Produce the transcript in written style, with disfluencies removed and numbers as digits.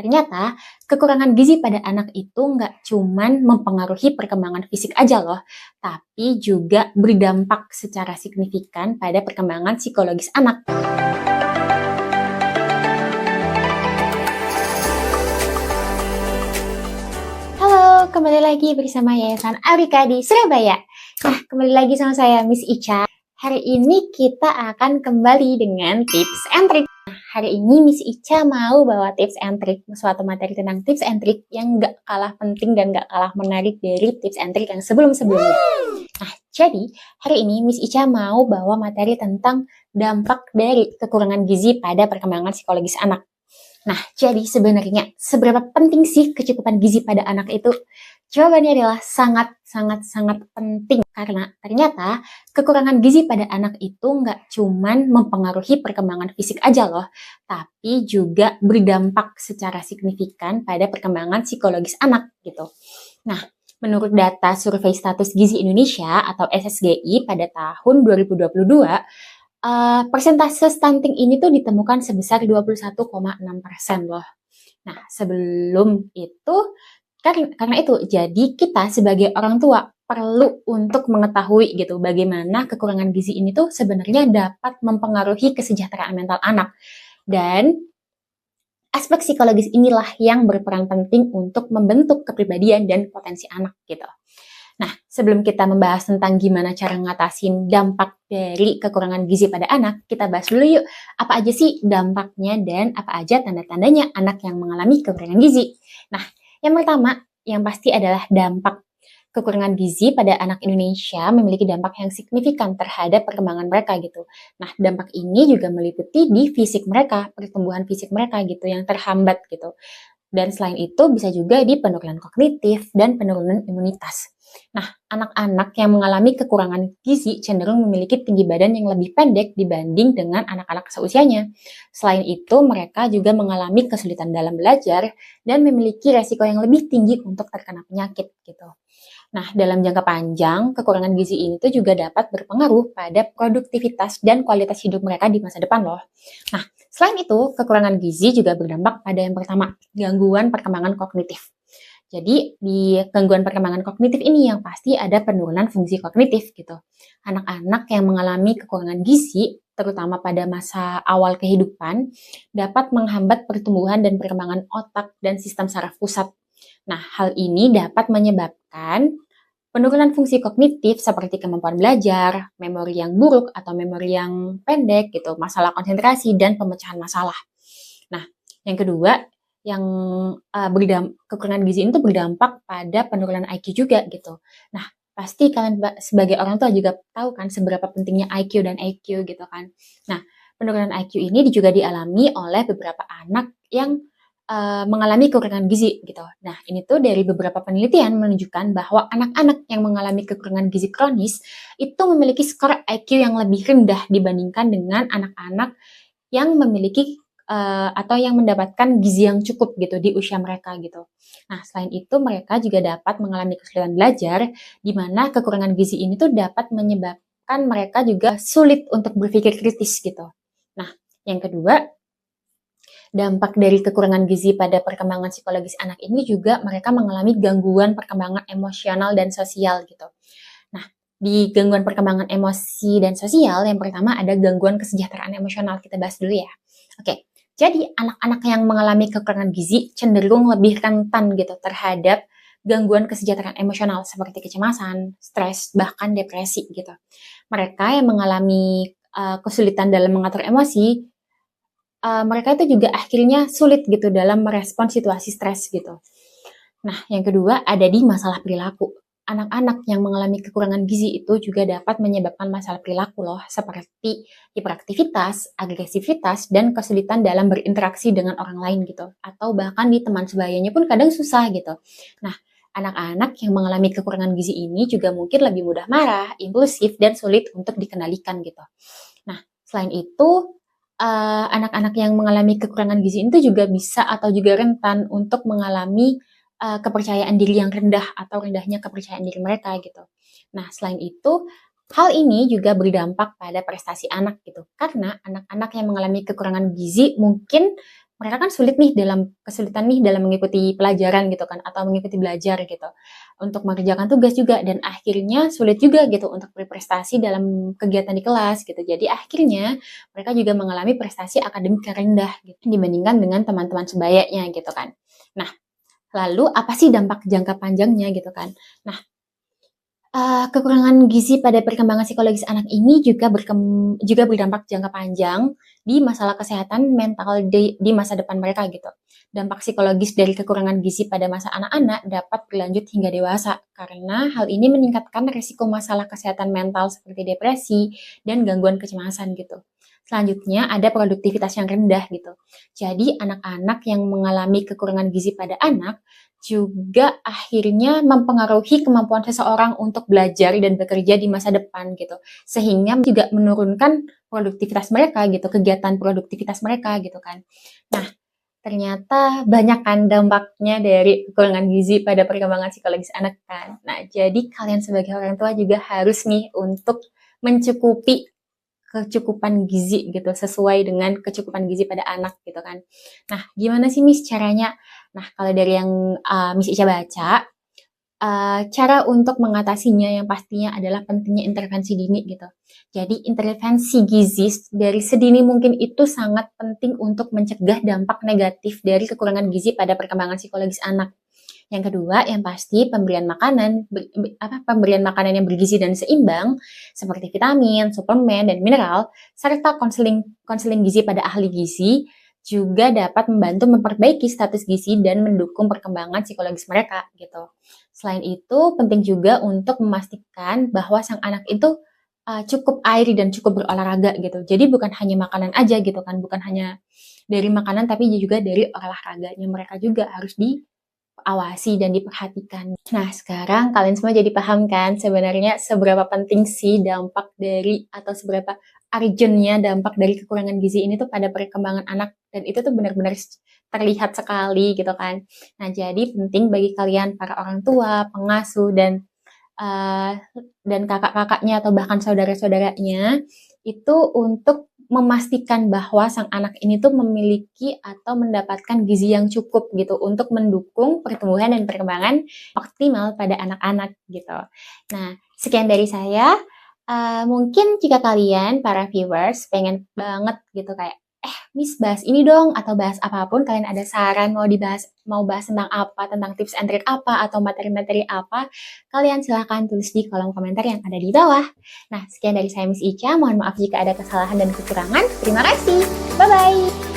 ternyata kekurangan gizi pada anak itu nggak cuman mempengaruhi perkembangan fisik aja loh, tapi juga berdampak secara signifikan pada perkembangan psikologis anak. Halo, kembali lagi bersama Yayasan Alika di Surabaya. Nah, kembali lagi sama saya, Miss Ica. Hari ini kita akan kembali dengan tips and trick. Nah, hari ini Miss Ica mau bawa tips and trick, suatu materi tentang tips and trick yang nggak kalah penting dan nggak kalah menarik dari tips and trick yang sebelum-sebelumnya. Nah, jadi hari ini Miss Ica mau bawa materi tentang dampak dari kekurangan gizi pada perkembangan psikologis anak. Nah, jadi sebenarnya seberapa penting sih kecukupan gizi pada anak itu? Jawabannya adalah sangat penting karena ternyata kekurangan gizi pada anak itu nggak cuman mempengaruhi perkembangan fisik aja loh, tapi juga berdampak secara signifikan pada perkembangan psikologis anak gitu. Nah, menurut data Survei Status Gizi Indonesia atau SSGI pada tahun 2022, persentase stunting ini tuh ditemukan sebesar 21,6% loh. Nah, sebelum itu, karena itu, jadi kita sebagai orang tua perlu untuk mengetahui gitu bagaimana kekurangan gizi ini tuh sebenarnya dapat mempengaruhi kesejahteraan mental anak. Dan aspek psikologis inilah yang berperan penting untuk membentuk kepribadian dan potensi anak gitu. Nah, sebelum kita membahas tentang gimana cara ngatasin dampak dari kekurangan gizi pada anak, kita bahas dulu yuk, apa aja sih dampaknya dan apa aja tanda-tandanya anak yang mengalami kekurangan gizi. Nah, yang pertama, yang pasti adalah dampak kekurangan gizi pada anak Indonesia memiliki dampak yang signifikan terhadap perkembangan mereka gitu. Nah, dampak ini juga meliputi di fisik mereka, pertumbuhan fisik mereka gitu yang terhambat gitu. Dan selain itu bisa juga di penurunan kognitif dan penurunan imunitas. Nah, anak-anak yang mengalami kekurangan gizi cenderung memiliki tinggi badan yang lebih pendek dibanding dengan anak-anak seusianya. Selain itu, mereka juga mengalami kesulitan dalam belajar dan memiliki resiko yang lebih tinggi untuk terkena penyakit gitu. Nah, dalam jangka panjang, kekurangan gizi ini tuh juga dapat berpengaruh pada produktivitas dan kualitas hidup mereka di masa depan loh. Nah, selain itu, kekurangan gizi juga berdampak pada yang pertama, gangguan perkembangan kognitif. Jadi, di gangguan perkembangan kognitif ini yang pasti ada penurunan fungsi kognitif gitu. Anak-anak yang mengalami kekurangan gizi, terutama pada masa awal kehidupan, dapat menghambat pertumbuhan dan perkembangan otak dan sistem saraf pusat. Nah, hal ini dapat menyebabkan penurunan fungsi kognitif seperti kemampuan belajar, memori yang buruk atau memori yang pendek gitu, masalah konsentrasi dan pemecahan masalah. Nah, yang kedua, yang kekurangan gizi itu berdampak pada penurunan IQ juga gitu. Nah, pasti kalian sebagai orang tua juga tahu kan seberapa pentingnya IQ dan EQ gitu kan. Nah, penurunan IQ ini juga dialami oleh beberapa anak yang mengalami kekurangan gizi gitu. Nah, ini tuh dari beberapa penelitian menunjukkan bahwa anak-anak yang mengalami kekurangan gizi kronis itu memiliki skor IQ yang lebih rendah dibandingkan dengan anak-anak yang memiliki atau yang mendapatkan gizi yang cukup gitu di usia mereka gitu. Nah, selain itu mereka juga dapat mengalami kesulitan belajar di mana kekurangan gizi ini tuh dapat menyebabkan mereka juga sulit untuk berpikir kritis gitu. Nah, yang kedua, dampak dari kekurangan gizi pada perkembangan psikologis anak ini juga mereka mengalami gangguan perkembangan emosional dan sosial gitu. Nah, di gangguan perkembangan emosi dan sosial, yang pertama ada gangguan kesejahteraan emosional. Kita bahas dulu ya. Oke, jadi anak-anak yang mengalami kekurangan gizi cenderung lebih rentan gitu terhadap gangguan kesejahteraan emosional seperti kecemasan, stres, bahkan depresi gitu. Mereka yang mengalami kesulitan dalam mengatur emosi, mereka itu juga akhirnya sulit gitu dalam merespon situasi stres gitu. Nah, yang kedua ada di masalah perilaku. Anak-anak yang mengalami kekurangan gizi itu juga dapat menyebabkan masalah perilaku loh, seperti hiperaktivitas, agresivitas, dan kesulitan dalam berinteraksi dengan orang lain gitu. Atau bahkan di teman sebayanya pun kadang susah gitu. Nah, anak-anak yang mengalami kekurangan gizi ini juga mungkin lebih mudah marah, impulsif, dan sulit untuk dikendalikan gitu. Nah, selain itu, anak-anak yang mengalami kekurangan gizi itu juga bisa atau juga rentan untuk mengalami kepercayaan diri yang rendah atau rendahnya kepercayaan diri mereka gitu. Nah, selain itu, hal ini juga berdampak pada prestasi anak gitu. Karena anak-anak yang mengalami kekurangan gizi mungkin mereka kan kesulitan nih dalam mengikuti pelajaran gitu kan, atau mengikuti belajar gitu, untuk mengerjakan tugas juga, dan akhirnya sulit juga gitu untuk berprestasi dalam kegiatan di kelas gitu. Jadi akhirnya mereka juga mengalami prestasi akademik yang rendah gitu, dibandingkan dengan teman-teman sebayanya gitu kan. Nah, lalu apa sih dampak jangka panjangnya gitu kan? Nah, kekurangan gizi pada perkembangan psikologis anak ini juga berdampak jangka panjang di masalah kesehatan mental di masa depan mereka gitu. Dampak psikologis dari kekurangan gizi pada masa anak-anak dapat berlanjut hingga dewasa, karena hal ini meningkatkan risiko masalah kesehatan mental seperti depresi dan gangguan kecemasan gitu. Selanjutnya ada produktivitas yang rendah gitu. Jadi anak-anak yang mengalami kekurangan gizi pada anak juga akhirnya mempengaruhi kemampuan seseorang untuk belajar dan bekerja di masa depan gitu. Sehingga juga menurunkan produktivitas mereka gitu, kegiatan produktivitas mereka gitu kan. Nah, ternyata banyak kan dampaknya dari kekurangan gizi pada perkembangan psikologis anak kan. Nah, jadi kalian sebagai orang tua juga harus nih untuk mencukupi kecukupan gizi gitu, sesuai dengan kecukupan gizi pada anak gitu kan. Nah, gimana sih Miss caranya? Nah, kalau dari yang Miss Ica baca, cara untuk mengatasinya yang pastinya adalah pentingnya intervensi dini gitu. Jadi intervensi gizi dari sedini mungkin itu sangat penting untuk mencegah dampak negatif dari kekurangan gizi pada perkembangan psikologis anak. Yang kedua, yang pasti pemberian makanan yang bergizi dan seimbang seperti vitamin, suplemen, dan mineral, serta konseling gizi pada ahli gizi juga dapat membantu memperbaiki status gizi dan mendukung perkembangan psikologis mereka gitu. Selain itu, penting juga untuk memastikan bahwa sang anak itu cukup air dan cukup berolahraga gitu. Jadi bukan hanya makanan aja gitu kan, bukan hanya dari makanan tapi juga dari olahraganya mereka juga harus awasi dan diperhatikan. Nah, sekarang kalian semua jadi paham kan sebenarnya seberapa penting sih dampak dari atau seberapa urgentnya dampak dari kekurangan gizi ini tuh pada perkembangan anak, dan itu tuh benar-benar terlihat sekali gitu kan. Nah, jadi penting bagi kalian para orang tua, pengasuh dan kakak-kakaknya atau bahkan saudara-saudaranya itu untuk memastikan bahwa sang anak ini tuh memiliki atau mendapatkan gizi yang cukup gitu untuk mendukung pertumbuhan dan perkembangan optimal pada anak-anak gitu. Nah, sekian dari saya. Mungkin jika kalian para viewers pengen banget gitu kayak Miss bahas ini dong, atau bahas apapun, kalian ada saran mau bahas tentang apa, tentang tips and trick apa, atau materi-materi apa, kalian silahkan tulis di kolom komentar yang ada di bawah. Nah, sekian dari saya Miss Ica, mohon maaf jika ada kesalahan dan kekurangan. Terima kasih, bye-bye!